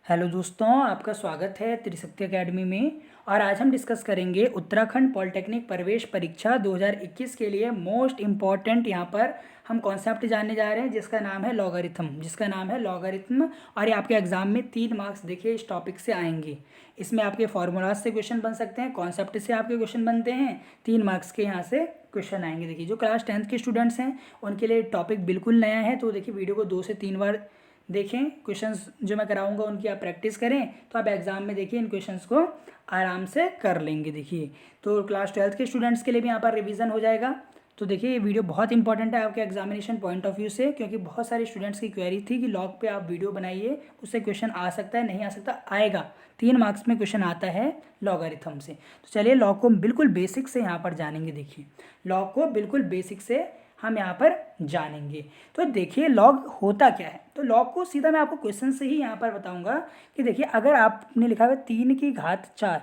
Hello दोस्तों, आपका स्वागत है त्रिशक्ति एकेडमी में। और आज हम डिस्कस करेंगे उत्तराखंड पॉलिटेक्निक प्रवेश परीक्षा 2021 के लिए मोस्ट इम्पॉर्टेंट यहाँ पर हम कॉन्सेप्ट जानने जा रहे हैं जिसका नाम है लॉगरिथम। और ये आपके एग्जाम में 3 मार्क्स देखिए इस टॉपिक से आएंगे। इसमें आपके फार्मूलाज से क्वेश्चन बन सकते हैं, कॉन्सेप्ट से आपके क्वेश्चन बनते हैं, 3 मार्क्स के यहाँ से क्वेश्चन आएंगे। देखिए जो क्लास 10th के स्टूडेंट्स हैं उनके लिए टॉपिक बिल्कुल नया है, तो देखिए वीडियो को 2 से 3 बार देखें। क्वेश्चंस जो मैं कराऊंगा उनकी आप प्रैक्टिस करें तो आप एग्जाम में देखिए इन क्वेश्चंस को आराम से कर लेंगे। देखिए तो क्लास 12th के स्टूडेंट्स के लिए भी यहाँ पर रिवीजन हो जाएगा। तो देखिए ये वीडियो बहुत इंपॉर्टेंट है आपके एग्जामिनेशन पॉइंट ऑफ व्यू से, क्योंकि बहुत सारे स्टूडेंट्स की क्वेरी थी कि लॉग पे आप वीडियो बनाइए, उससे क्वेश्चन आ सकता है, नहीं आ सकता, आएगा। 3 मार्क्स में क्वेश्चन आता है लॉगरिथम से। तो चलिए लॉग को बिल्कुल बेसिक से यहाँ पर जानेंगे। देखिए लॉग को बिल्कुल बेसिक से हम यहाँ पर जानेंगे। तो देखिए लॉग होता क्या है। तो लॉग को सीधा मैं आपको क्वेश्चन से ही यहाँ पर बताऊंगा कि देखिए अगर आपने लिखा हुआ 3 की घात 4,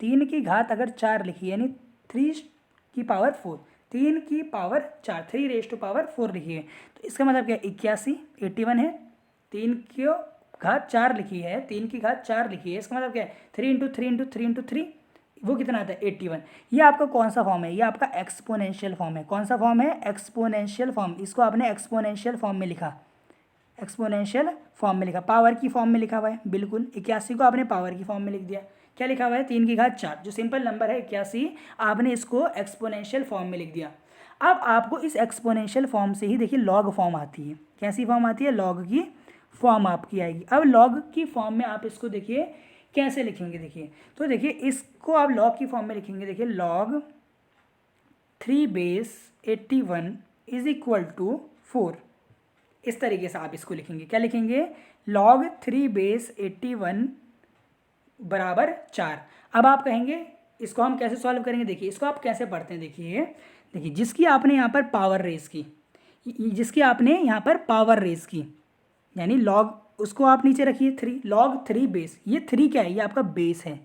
3 की घात अगर 4 लिखी यानी 3 की पावर 4, 3 की पावर 4, 3 रेज टू पावर 4 लिखी है, तो इसका मतलब क्या है 81, 81 है। 3 की घात 4 लिखी है, 3 की घात 4 लिखी है, इसका मतलब क्या है 3 इंटू 3 इंटू 3 इंटू 3, वो कितना आता है 81। ये आपका कौन सा फॉर्म है? ये आपका एक्सपोनेंशियल फॉर्म है। कौन सा फॉर्म है? Exponential form. इसको आपने एक्सपोनेंशियल फॉर्म में लिखा, एक्सपोनेंशियल फॉर्म में लिखा, पावर की फॉर्म में लिखा हुआ है। बिल्कुल 81 को आपने पावर की फॉर्म में लिख दिया। क्या लिखा हुआ है? 3 की घात 4, जो सिंपल नंबर है 81, आपने इसको एक्सपोनेंशियल फॉर्म में लिख दिया। अब आपको इस एक्सपोनेंशियल फॉर्म से ही देखिए लॉग फॉर्म आती है। कैसी फॉर्म आती है? लॉग की फॉर्म आपकी आएगी। अब लॉग की फॉर्म में आप इसको देखिए कैसे लिखेंगे। देखिए तो देखिए इसको आप लॉग की फॉर्म में लिखेंगे। देखिए log 3 base 81 is equal to 4। इस तरीके से आप इसको लिखेंगे। क्या लिखेंगे? लॉग 3 बेस 81 बराबर 4। अब आप कहेंगे इसको हम कैसे सॉल्व करेंगे। देखिए इसको आप कैसे पढ़ते हैं। देखिए देखिए जिसकी आपने यहाँ पर पावर रेज की, जिसकी आपने यहाँ पर पावर रेज की, यानी लॉग, उसको आप नीचे रखिए 3, लॉग 3 बेस, ये 3 क्या है? ये आपका बेस है,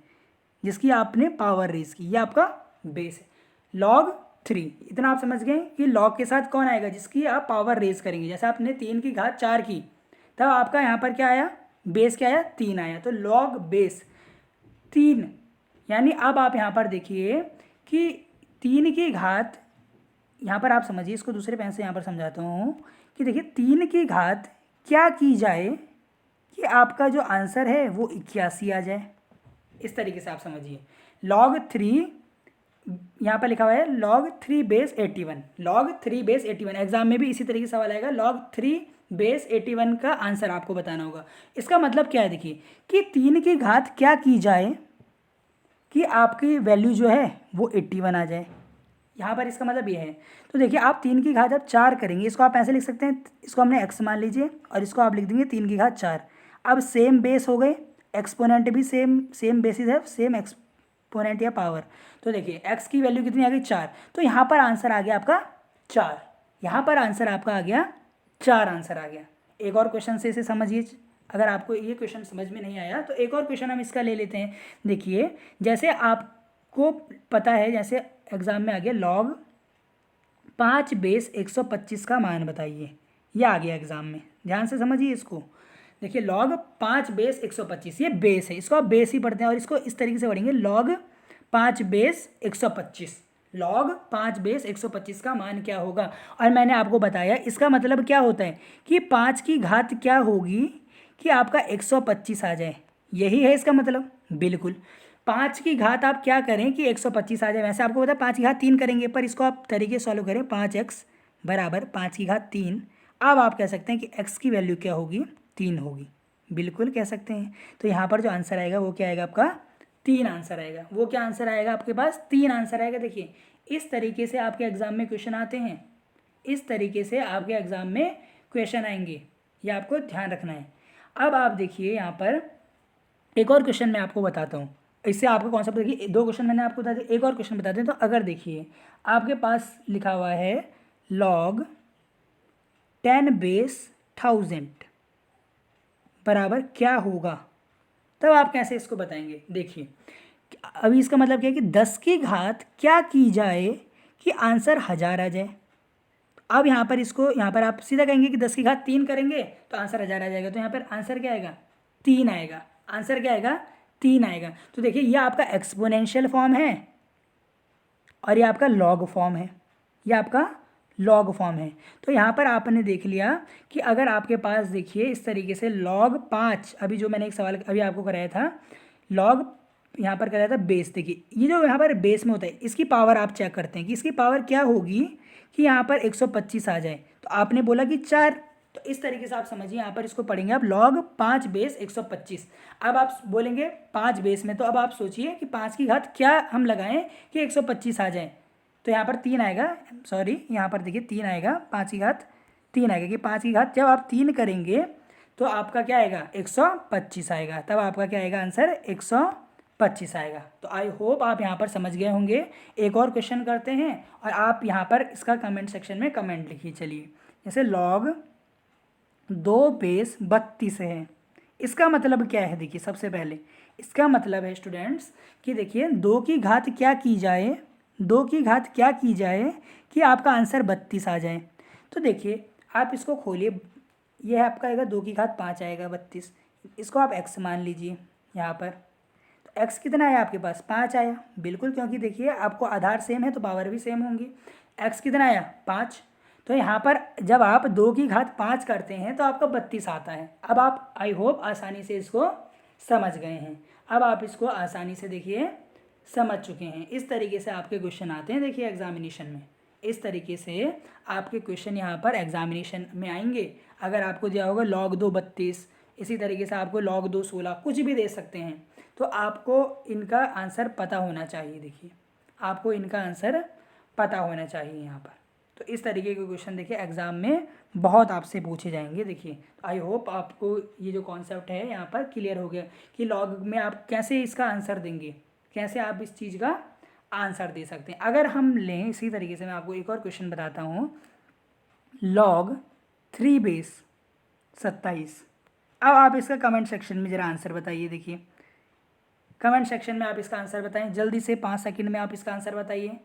जिसकी आपने पावर रेज की, ये आपका बेस है। लॉग 3, इतना आप समझ गए कि लॉग के साथ कौन आएगा? जिसकी आप पावर रेज करेंगे। जैसे आपने 3 की घात 4 की, तब आपका यहाँ पर क्या आया? बेस क्या आया? 3 आया। तो लॉग बेस 3, यानी अब आप यहाँ पर देखिए कि 3 की घात, यहाँ पर आप समझिए, इसको दूसरे पेन से यहाँ पर समझाता हूँ कि देखिए 3 की घात क्या की जाए कि आपका जो आंसर है वो 81 आ जाए। इस तरीके से आप समझिए। लॉग 3 यहाँ पर लिखा हुआ है log 3 base 81, log 3 base 81। Exam में भी इसी तरीके से सवाल आएगा, लॉग 3 बेस 81 का आंसर आपको बताना होगा। इसका मतलब क्या है? देखिए कि 3 की घात क्या की जाए कि आपकी वैल्यू जो है वो 81 आ जाए। यहाँ पर इसका मतलब ये है। तो देखिए आप 3 की घात जब 4 करेंगे, इसको आप ऐसे लिख सकते हैं, इसको हमने एक्स मान लीजिए और इसको आप लिख देंगे 3 की घात 4। अब सेम बेस हो गए, एक्सपोनेंट भी सेम बेसिस है, सेम एक्सपोनेंट या पावर। तो देखिए एक्स की वैल्यू कितनी आ गई? 4। तो यहाँ पर आंसर आ गया आपका 4। यहाँ पर आंसर आपका आ गया 4, आंसर आ गया। एक और क्वेश्चन से इसे समझिए। अगर आपको ये क्वेश्चन समझ में नहीं आया तो एक और क्वेश्चन हम इसका ले लेते हैं। देखिए जैसे आपको पता है, जैसे एग्जाम में आ गया लॉग 5 बेस 125 का मान बताइए, ये आ गया एग्जाम में। ध्यान से समझिए इसको। देखिए लॉग 5 बेस 125, ये बेस है, इसको आप बेस ही पढ़ते हैं और इसको इस तरीके से पढ़ेंगे लॉग 5 बेस 125। लॉग 5 बेस 125 का मान क्या होगा? और मैंने आपको बताया इसका मतलब क्या होता है कि 5 की घात क्या होगी कि आपका 125 आ जाए, यही है इसका मतलब। बिल्कुल 5 की घात आप क्या करें कि 125 आ जाए। वैसे आपको पता है 5 की घात 3 करेंगे, पर इसको आप तरीके सॉल्व करें। 5x बराबर 5 की घात 3। अब आप कह सकते हैं कि x की वैल्यू क्या होगी? 3 होगी। बिल्कुल कह सकते हैं। तो यहाँ पर जो आंसर आएगा वो क्या आएगा? आपका 3 आंसर आएगा। वो क्या आंसर आएगा? आपके पास 3 आंसर आएगा। देखिए इस तरीके से आपके एग्जाम में क्वेश्चन आते हैं, इस तरीके से आपके एग्जाम में क्वेश्चन आएंगे, ये आपको ध्यान रखना है। अब आप देखिए यहाँ पर एक और क्वेश्चन मैं आपको बताता हूँ, इससे आपका कॉन्सेप्ट देखिए। 2 क्वेश्चन मैंने आपको बता दिया, एक और क्वेश्चन बताते हैं। तो अगर देखिए आपके पास लिखा हुआ है लॉग 10 बेस 1000 बराबर क्या होगा, तब आप कैसे इसको बताएंगे। देखिए अभी इसका मतलब क्या है कि 10 की घात क्या की जाए कि आंसर 1000 आ जाए। अब यहाँ पर आप सीधा कहेंगे कि 10 की घात 3 करेंगे तो आंसर 1000 आ जाएगा। तो यहाँ पर आंसर क्या आएगा? 3 आएगा। आंसर क्या आएगा? 3 आएगा। तो देखिए ये आपका एक्सपोनेंशियल फॉर्म है और ये आपका लॉग फॉर्म है, ये आपका लॉग फॉर्म है। तो यहाँ पर आपने देख लिया कि अगर आपके पास देखिए इस तरीके से log 5, अभी जो मैंने एक सवाल अभी आपको कराया था, log यहाँ पर कराया था बेस। देखिए ये जो यहाँ पर बेस में होता है इसकी पावर आप चेक करते हैं कि इसकी पावर क्या होगी कि यहाँ पर 125 आ जाए। तो आपने बोला कि 4, तो इस तरीके से आप समझिए यहाँ पर इसको पढ़ेंगे आप log 5 बेस 125। अब आप बोलेंगे 5 बेस में, तो अब आप सोचिए कि 5 की घात क्या हम लगाएं कि 125 आ जाए। तो यहाँ पर 3 आएगा, सॉरी यहाँ पर देखिए 3 आएगा, 5 की घात 3 आएगा कि 5 की घात जब आप 3 करेंगे तो आपका क्या आएगा? 125 आएगा। तब आपका क्या आएगा आंसर? 125 आएगा। तो आई होप आप यहाँ पर समझ गए होंगे। एक और क्वेश्चन करते हैं और आप यहाँ पर इसका कमेंट सेक्शन में कमेंट लिखिए। चलिए, जैसे log 2 बेस 32 है, इसका मतलब क्या है? देखिए सबसे पहले इसका मतलब है स्टूडेंट्स कि देखिए 2 की घात क्या की जाए, 2 की घात क्या की जाए कि आपका आंसर 32 आ जाए। तो देखिए आप इसको खोलिए, यह आपका आएगा 2 की घात 5 आएगा 32, इसको आप x मान लीजिए यहाँ पर। तो x कितना आया आपके पास? 5 आया, बिल्कुल, क्योंकि देखिए आपको आधार सेम है तो पावर भी सेम होंगी। x कितना आया? 5। तो यहाँ पर जब आप 2 की घात 5 करते हैं तो आपका 32 आता है। अब आप आई होप आसानी से इसको समझ गए हैं। अब आप इसको आसानी से देखिए समझ चुके हैं। इस तरीके से आपके क्वेश्चन आते हैं देखिए एग्जामिनेशन में, इस तरीके से आपके क्वेश्चन यहाँ पर एग्जामिनेशन में आएंगे। अगर आपको दिया होगा log 2 32, इसी तरीके से आपको log 2 16, कुछ भी दे सकते हैं, तो आपको इनका आंसर पता होना चाहिए। देखिए आपको इनका आंसर पता होना चाहिए यहाँ पर। तो इस तरीके के क्वेश्चन देखिए एग्ज़ाम में बहुत आपसे पूछे जाएंगे। देखिए तो आई होप आपको ये जो कॉन्सेप्ट है यहाँ पर क्लियर हो गया कि लॉग में आप कैसे इसका आंसर देंगे, कैसे आप इस चीज़ का आंसर दे सकते हैं। अगर हम लें इसी तरीके से मैं आपको एक और क्वेश्चन बताता हूँ, log 3 बेस 27। अब आप इसका कमेंट सेक्शन में ज़रा आंसर बताइए। देखिए कमेंट सेक्शन में आप इसका आंसर बताएं जल्दी से, 5 सेकंड में आप इसका आंसर बताइए,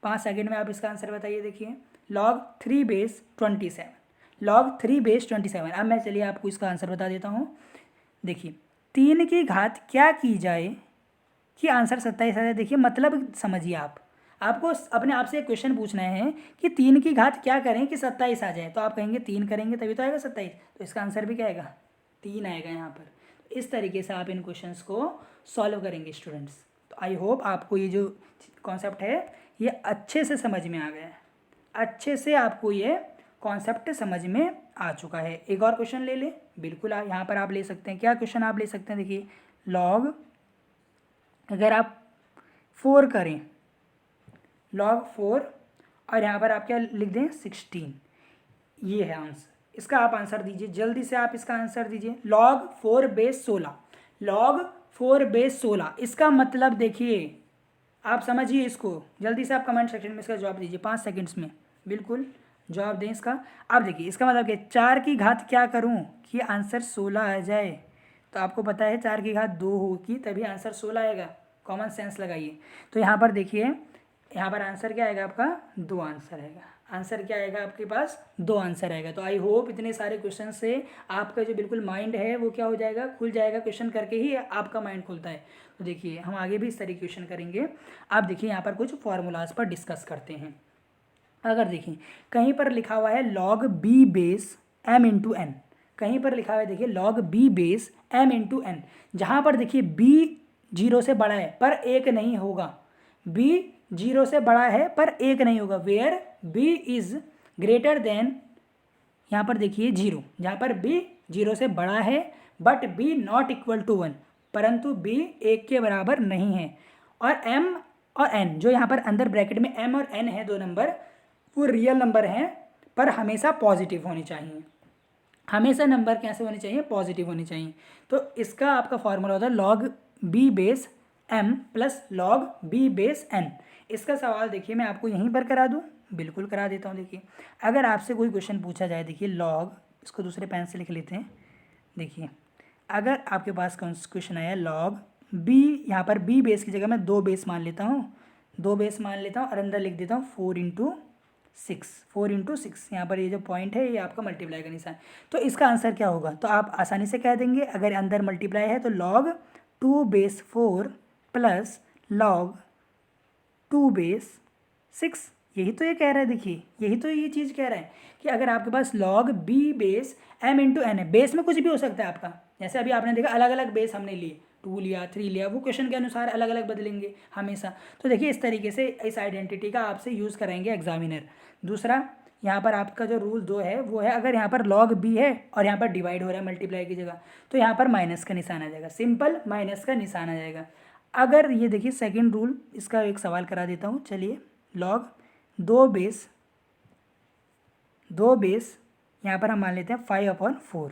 5 सेकंड में आप इसका आंसर बताइए। देखिए log 3 बेस 27, log 3 बेस 27। अब मैं चलिए आपको इसका आंसर बता देता हूँ। देखिए 3 की घात क्या की जाए कि आंसर 27 आ जाए। देखिए मतलब समझिए आपको अपने आप से एक क्वेश्चन पूछना है कि 3 की घात क्या करें कि 27 आ जाए। तो आप कहेंगे 3 करेंगे तभी तो आएगा 27, तो इसका आंसर भी क्या आएगा? 3 आएगा यहाँ पर। तो इस तरीके से आप इन क्वेश्चंस को सॉल्व करेंगे स्टूडेंट्स। तो आई होप आपको ये जो कॉन्सेप्ट है ये अच्छे से समझ में आ गया है, अच्छे से आपको ये कॉन्सेप्ट समझ में आ चुका है। एक और क्वेश्चन ले लें, बिल्कुल यहाँ पर आप ले सकते हैं। क्या क्वेश्चन आप ले सकते हैं? देखिए log, अगर आप 4 करें, log 4 और यहाँ पर आप क्या लिख दें? 16, ये है आंसर। इसका आप आंसर दीजिए, जल्दी से आप इसका आंसर दीजिए। log 4 बेस 16, log 4 बेस 16, इसका मतलब देखिए आप समझिए इसको, जल्दी से आप कमेंट सेक्शन में इसका जवाब दीजिए 5 सेकंड्स में, बिल्कुल जवाब दें इसका। अब देखिए इसका मतलब क्या? 4 की घात क्या करूं कि आंसर 16 आ जाए? तो आपको पता है 4 की घात 2 होगी तभी आंसर 16 आएगा, कॉमन सेंस लगाइए। तो यहाँ पर देखिए यहाँ पर आंसर क्या आएगा आपका? 2 आंसर आएगा। आंसर क्या आएगा आपके पास? 2 आंसर आएगा। तो आई होप इतने सारे क्वेश्चन से आपका जो बिल्कुल माइंड है वो क्या हो जाएगा? खुल जाएगा। क्वेश्चन करके ही आपका माइंड खुलता है। तो देखिए हम आगे भी इस तरीके क्वेश्चन करेंगे। आप देखिए यहाँ पर कुछ फॉर्मूलाज पर डिस्कस करते हैं। अगर देखिए कहीं पर लिखा हुआ है log b base m into n, कहीं पर लिखा हुआ है देखिए log b base m into n, जहाँ पर देखिए b 0 से बड़ा है पर 1 नहीं होगा, b 0 से बड़ा है पर 1 नहीं होगा, where b is greater than, यहाँ पर देखिए 0, जहाँ पर b 0 से बड़ा है but b not equal to 1, परंतु b 1 के बराबर नहीं है, और m और n जो यहाँ पर अंदर ब्रैकेट में m और n है 2 नंबर, वो रियल नंबर हैं पर हमेशा पॉजिटिव होने चाहिए। हमेशा नंबर कैसे होने चाहिए? पॉजिटिव होने चाहिए। तो इसका आपका फॉर्मूला होता है log b base m plus log b base n। इसका सवाल देखिए मैं आपको यहीं पर करा दूँ, बिल्कुल करा देता हूँ। देखिए अगर आपसे कोई क्वेश्चन पूछा जाए, देखिए log, इसको दूसरे पेन से लिख लेते हैं। देखिए अगर आपके पास क्वेश्चन आया log b, यहाँ पर b बेस की जगह मैं 2 बेस मान लेता हूँ, 2 बेस मान लेता हूँ और अंदर लिख देता हूँ 4 इंटू 6, 4 × 6, यहाँ पर ये जो पॉइंट है ये आपका मल्टीप्लाई का निशान। तो इसका आंसर क्या होगा, तो आप आसानी से कह देंगे, अगर अंदर मल्टीप्लाई है तो log 2/4 प्लस log 2/6। यही तो ये कह रहा है, देखिए यही तो ये चीज़ कह रहा है कि अगर आपके पास log b/m × n है, बेस में कुछ भी हो सकता है आपका, जैसे अभी आपने देखा अलग अलग बेस हमने लिए, 2 लिया 3 लिया, वो क्वेश्चन के अनुसार अलग अलग बदलेंगे हमेशा। तो देखिए इस तरीके से इस आइडेंटिटी का आपसे यूज़ कराएंगे एग्जामिनर। दूसरा, यहाँ पर आपका जो रूल 2 है वो है, अगर यहाँ पर log b है और यहाँ पर डिवाइड हो रहा है मल्टीप्लाई की जगह, तो यहाँ पर माइनस का निशान आ जाएगा, सिंपल माइनस का निशान आ जाएगा। अगर ये देखिए सेकंड रूल, इसका एक सवाल करा देता हूँ, चलिए log 2 बेस यहाँ पर हम मान लेते हैं 5/4।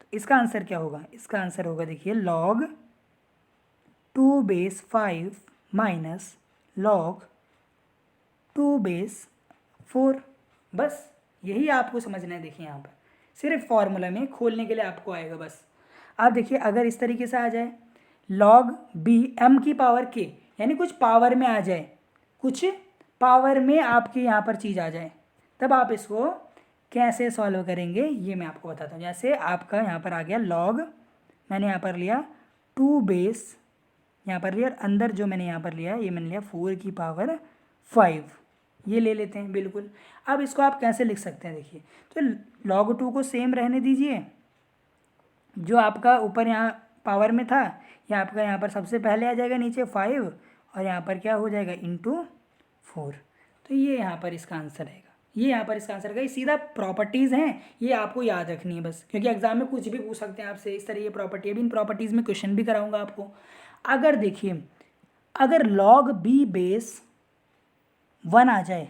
तो इसका आंसर क्या होगा, इसका आंसर होगा देखिए log 2/5 माइनस log 2/4। बस यही आपको समझना है। देखिए यहाँ पर सिर्फ फॉर्मूला में खोलने के लिए आपको आएगा बस। आप देखिए अगर इस तरीके से आ जाए log b m की पावर k, यानी कुछ पावर में आ जाए, कुछ पावर में आपके यहाँ पर चीज़ आ जाए, तब आप इसको कैसे सॉल्व करेंगे ये मैं आपको बताता हूँ। जैसे आपका यहाँ पर आ गया log, मैंने यहाँ पर लिया 2 बेस, यहाँ पर लिया, अंदर जो मैंने यहाँ पर लिया ये मैंने लिया 4 की पावर 5, ये ले लेते हैं बिल्कुल। अब इसको आप कैसे लिख सकते हैं, देखिए तो log 2 को सेम रहने दीजिए, जो आपका ऊपर यहाँ पावर में था ये आपका यहाँ पर सबसे पहले आ जाएगा नीचे 5, और यहाँ पर क्या हो जाएगा ×4। तो ये यहाँ पर इसका आंसर रहेगा, ये यहाँ पर इसका आंसर रहेगा। ये सीधा प्रॉपर्टीज़ हैं, ये आपको याद रखनी है बस, क्योंकि एग्जाम में कुछ भी पूछ सकते हैं आपसे इस तरह की प्रॉपर्टी। अभी इन प्रॉपर्टीज़ में क्वेश्चन भी कराऊंगा आपको। अगर देखिए अगर log b/1 आ जाए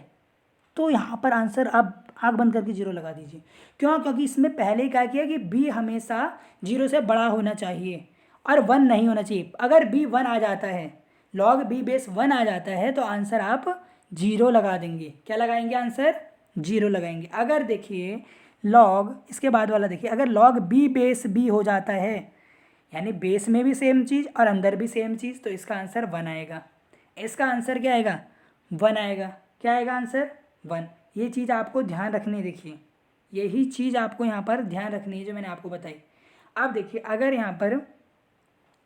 तो यहाँ पर आंसर आप आँख बंद करके 0 लगा दीजिए। क्यों, क्योंकि इसमें पहले ही क्या किया कि b हमेशा 0 से बड़ा होना चाहिए और 1 नहीं होना चाहिए। अगर b 1 आ जाता है, log b/1 आ जाता है तो आंसर आप 0 लगा देंगे। क्या लगाएंगे, आंसर 0 लगाएंगे। अगर देखिए log, इसके बाद वाला देखिए, अगर log b/b हो जाता है, यानी बेस में भी सेम चीज़ और अंदर भी सेम चीज़, तो इसका आंसर 1 आएगा। इसका आंसर क्या आएगा, 1 आएगा। क्या आएगा आंसर, 1। ये चीज़ आपको ध्यान रखनी है, देखिए यही चीज़ आपको यहाँ पर ध्यान रखनी है जो मैंने आपको बताई। अब देखिए अगर यहाँ पर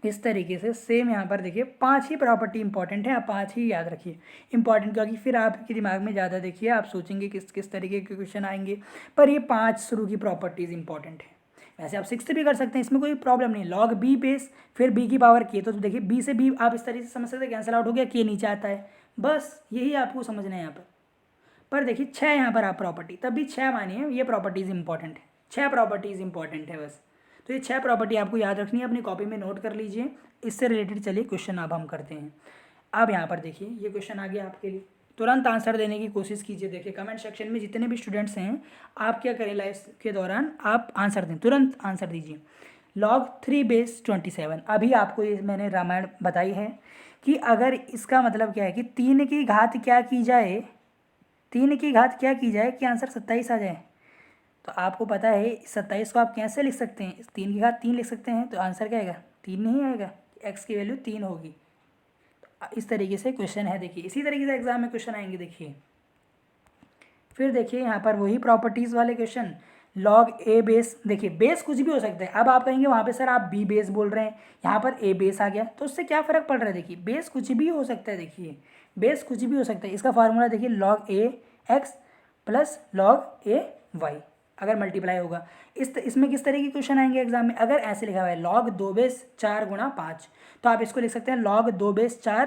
इस तरीके से सेम यहाँ पर देखिए 5 ही प्रॉपर्टी इंपॉर्टेंट है, आप 5 ही याद रखिए इंपॉर्टेंट, क्योंकि फिर आपके दिमाग में ज़्यादा देखिए आप सोचेंगे किस किस तरीके के क्वेश्चन आएंगे, पर ये 5 शुरू की प्रॉपर्टीज़ इंपॉर्टेंट है। वैसे आप 6 भी कर सकते हैं, इसमें कोई प्रॉब्लम नहीं। log b बेस फिर b की पावर k, तो देखिए b से b आप इस तरीके से समझ सकते हैं, कैंसिल आउट हो गया, k नीचे आता है, बस यही आपको समझना है यहाँ पर देखिए 6 यहाँ पर आप प्रॉपर्टी, तब भी 6 मानिए, ये प्रॉपर्टीज़ इंपॉर्टेंट है, 6 प्रॉपर्टीज़ इंपॉर्टेंट है बस। तो ये 6 प्रॉपर्टी आपको याद रखनी है, अपनी कॉपी में नोट कर लीजिए। इससे रिलेटेड चलिए क्वेश्चन अब हम करते हैं। अब यहाँ पर देखिए ये क्वेश्चन आ गया आपके लिए, तुरंत आंसर देने की कोशिश कीजिए। देखिए कमेंट सेक्शन में जितने भी स्टूडेंट्स हैं, आप क्या करें, लाइव के दौरान आप आंसर दें, तुरंत आंसर दीजिए। log 3/27, अभी आपको ये मैंने रामायण बताई है कि अगर इसका मतलब क्या है कि 3 की घात क्या की जाए, 3 की घात क्या की जाए कि आंसर 27 आ जाए। तो आपको पता है 27 को आप कैसे लिख सकते हैं, 3 की घात 3 लिख सकते हैं, तो आंसर क्या आएगा, 3 नहीं आएगा, x की वैल्यू 3 होगी। तो इस तरीके से क्वेश्चन है, देखिए इसी तरीके से एग्जाम में क्वेश्चन आएंगे। देखिए फिर देखिए यहाँ पर वही प्रॉपर्टीज़ वाले क्वेश्चन, log a बेस, देखिए बेस कुछ भी हो सकता है। अब आप कहेंगे वहाँ पे सर आप b बेस बोल रहे हैं, यहाँ पर a बेस आ गया, तो उससे क्या फ़र्क पड़ रहा है, देखिए बेस कुछ भी हो सकता है, देखिए बेस कुछ भी हो सकता है। इसका फार्मूला देखिए log a x plus log a y, अगर मल्टीप्लाई होगा इसमें किस तरह के क्वेश्चन आएंगे एग्जाम में, अगर ऐसे लिखा हुआ है log 2/4 × 5, तो आप इसको लिख सकते हैं log 2/4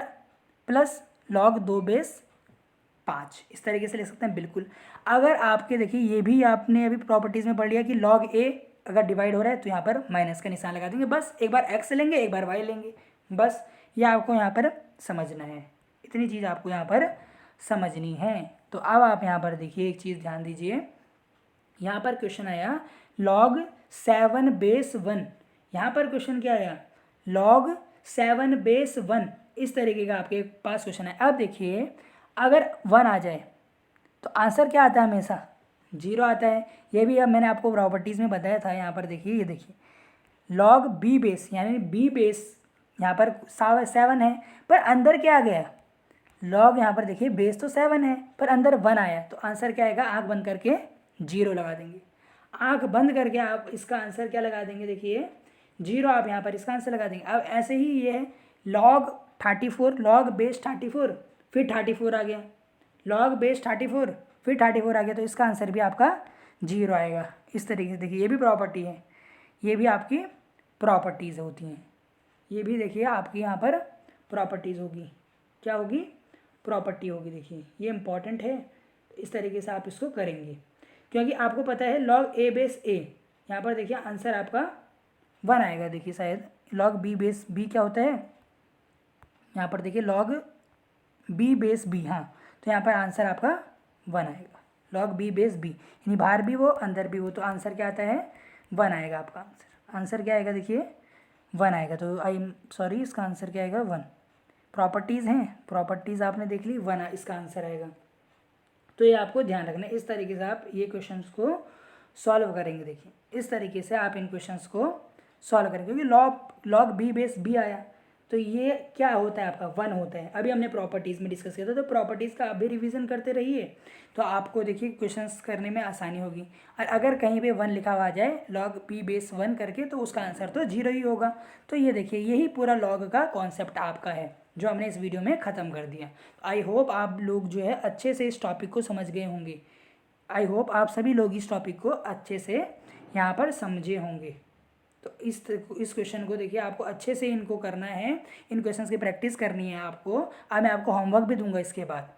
प्लस log 2/5, इस तरीके से लिख सकते हैं बिल्कुल। अगर आपके देखिए ये भी आपने अभी प्रॉपर्टीज़ में पढ़ लिया कि log a अगर डिवाइड हो रहा है तो यहाँ पर माइनस का निशान लगा देंगे, बस एक बार x लेंगे एक बार y लेंगे, बस ये आपको यहाँ पर समझना है, इतनी चीज़ आपको यहाँ पर समझनी है। तो अब आप यहाँ पर देखिए एक चीज़ ध्यान दीजिए, यहाँ पर क्वेश्चन आया log 7/1, यहाँ पर क्वेश्चन क्या आया log 7/1, इस तरीके का आपके पास क्वेश्चन है। अब देखिए अगर 1 आ जाए तो आंसर क्या आता है, हमेशा 0 आता है। ये भी अब मैंने आपको प्रॉपर्टीज़ में बताया था। यहाँ पर देखिए ये देखिए log b बेस, यानी b बेस यहाँ पर 7 है, पर अंदर क्या आ गया लॉग यहाँ पर देखिए बेस तो 7 है पर अंदर 1 आया तो आंसर क्या आएगा, आँख बंद करके 0 लगा देंगे। आँख बंद करके आप इसका आंसर क्या लगा देंगे, देखिए 0 आप यहाँ पर इसका आंसर लगा देंगे। अब ऐसे ही ये है लॉग 34, लॉग बेस 34 फिर 34 आ गया, लॉग बेस 34 फिर 34 आ गया, तो इसका आंसर भी आपका 0 आएगा। इस तरीके से देखिए ये भी प्रॉपर्टी है, ये भी आपकी प्रॉपर्टीज़ होती हैं, ये भी देखिए आपकी यहाँ पर प्रॉपर्टीज़ होगी, क्या होगी, प्रॉपर्टी होगी। देखिए ये इंपॉर्टेंट है, इस तरीके से आप इसको करेंगे क्योंकि आपको पता है लॉग ए बेस ए, यहाँ पर देखिए आंसर आपका 1 आएगा। देखिए शायद लॉग बी बेस बी क्या होता है, यहाँ पर देखिए लॉग बी बेस बी, हाँ तो यहाँ पर आंसर आपका 1 आएगा। लॉग बी बेस बी यानी बाहर भी वो अंदर भी वो, तो आंसर क्या आता है 1 आएगा आपका आंसर। आंसर क्या आएगा, देखिए 1 आएगा। तो आई एम सॉरी, इसका आंसर क्या आएगा 1। प्रॉपर्टीज़ हैं, प्रॉपर्टीज़ आपने देख ली, 1 इसका आंसर आएगा। तो ये आपको ध्यान रखना है, इस तरीके से आप ये क्वेश्चंस को सॉल्व करेंगे। देखिए इस तरीके से आप इन क्वेश्चंस को सॉल्व करेंगे क्योंकि लॉग बी बेस बी आया तो ये क्या होता है आपका 1 होता है। अभी हमने प्रॉपर्टीज़ में डिस्कस किया था, तो प्रॉपर्टीज़ का आप भी रिवीजन करते रहिए तो आपको देखिए क्वेश्चंस करने में आसानी होगी। और अगर कहीं पे 1 लिखा हुआ आ जाए लॉग बी बेस 1 करके तो उसका आंसर तो 0 ही होगा। तो ये देखिए यही पूरा लॉग का कॉन्सेप्ट आपका है जो हमने इस वीडियो में ख़त्म कर दिया। आई होप आप लोग जो है अच्छे से इस टॉपिक को समझ गए होंगे। आई होप आप सभी लोग इस टॉपिक को अच्छे से यहाँ पर समझे होंगे। तो इस क्वेश्चन को देखिए आपको अच्छे से इनको करना है, इन क्वेश्चंस की प्रैक्टिस करनी है आपको। अब मैं आपको होमवर्क भी दूंगा इसके बाद।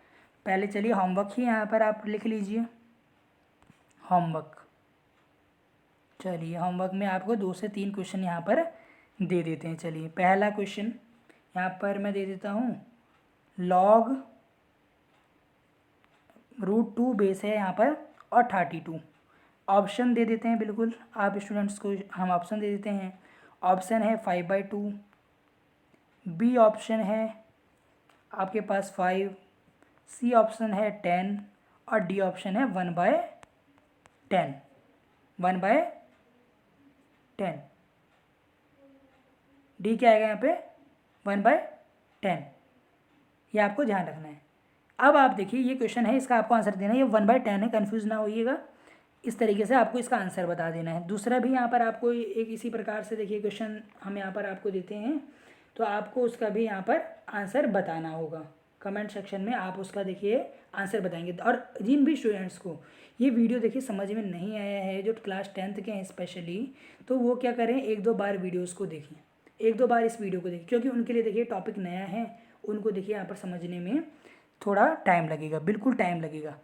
पहले चलिए होमवर्क ही यहाँ पर आप लिख लीजिए, होमवर्क। चलिए होमवर्क में आपको 2 से 3 क्वेश्चन यहाँ पर दे देते हैं। चलिए पहला क्वेश्चन यहाँ पर मैं दे देता हूँ, लॉग √2 बेस है यहाँ पर और 32। ऑप्शन दे देते हैं, बिल्कुल आप स्टूडेंट्स को हम ऑप्शन दे देते हैं। ऑप्शन है 5/2, बी ऑप्शन है आपके पास 5, सी ऑप्शन है 10 और डी ऑप्शन है 1/10। 1/10 डी क्या आएगा यहाँ पे 1/10, ये आपको ध्यान रखना है। अब आप देखिए ये क्वेश्चन है, इसका आपको आंसर देना है, ये 1/10 है, कन्फ्यूज़ ना होइएगा। इस तरीके से आपको इसका आंसर बता देना है। दूसरा भी यहाँ पर आपको एक इसी प्रकार से देखिए क्वेश्चन हम यहाँ पर आपको देते हैं तो आपको उसका भी यहाँ पर आंसर बताना होगा। कमेंट सेक्शन में आप उसका देखिए आंसर बताएंगे। और जिन भी स्टूडेंट्स को ये वीडियो देखिए समझ में नहीं आया है, जो क्लास 10th के हैं स्पेशली, तो वो क्या करें, 1-2 बार वीडियोज़ को देखें, 1-2 बार इस वीडियो को देखें क्योंकि उनके लिए देखिए टॉपिक नया है, उनको देखिए यहाँ पर समझने में थोड़ा टाइम लगेगा, बिल्कुल टाइम लगेगा।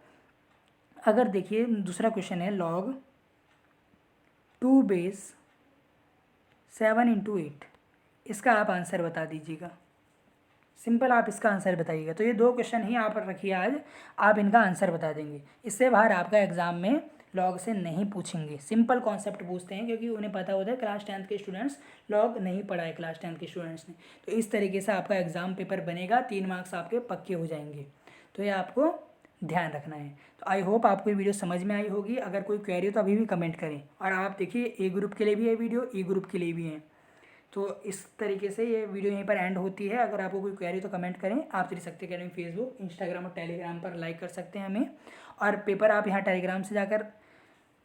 अगर देखिए दूसरा क्वेश्चन है लॉग 2 बेस 7 × 8, इसका आप आंसर बता दीजिएगा। सिंपल आप इसका आंसर बताइएगा। तो ये 2 क्वेश्चन ही आप रखिए, आज आप इनका आंसर बता देंगे। इससे बाहर आपका एग्जाम में लॉग से नहीं पूछेंगे, सिंपल कॉन्सेप्ट पूछते हैं क्योंकि उन्हें पता होता है क्लास 10th के स्टूडेंट्स लॉग नहीं पढ़ा है क्लास 10th के स्टूडेंट्स ने। तो इस तरीके से आपका एग्ज़ाम पेपर बनेगा, 3 मार्क्स आपके पक्के हो जाएंगे। तो ये आपको ध्यान रखना है। तो आई होप आपको ये वीडियो समझ में आई होगी। अगर कोई क्वेरी हो तो अभी भी कमेंट करें। और आप देखिए ए ग्रुप के लिए भी है वीडियो, ई ग्रुप के लिए भी है। तो इस तरीके से ये वीडियो यहीं पर एंड होती है। अगर आपको कोई क्वेरी तो कमेंट करें। आप त्रिशक्ति अकेडमी फेसबुक, इंस्टाग्राम और टेलीग्राम पर लाइक कर सकते हैं हमें। और पेपर आप यहाँ टेलीग्राम से जाकर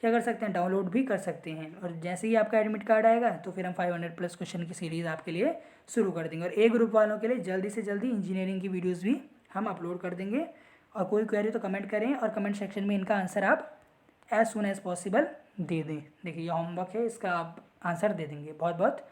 क्या कर सकते हैं, डाउनलोड भी कर सकते हैं। और जैसे ही आपका एडमिट कार्ड आएगा तो फिर हम 500+ क्वेश्चन की सीरीज़ आपके लिए शुरू कर देंगे। और ए ग्रुप वालों के लिए जल्दी से जल्दी इंजीनियरिंग की वीडियोज़ भी हम अपलोड कर देंगे। और कोई क्वेरी तो कमेंट करें और कमेंट सेक्शन में इनका आंसर आप एज सुन एज़ पॉसिबल दे दें। देखिए ये होमवर्क है, इसका आप आंसर दे देंगे। बहुत बहुत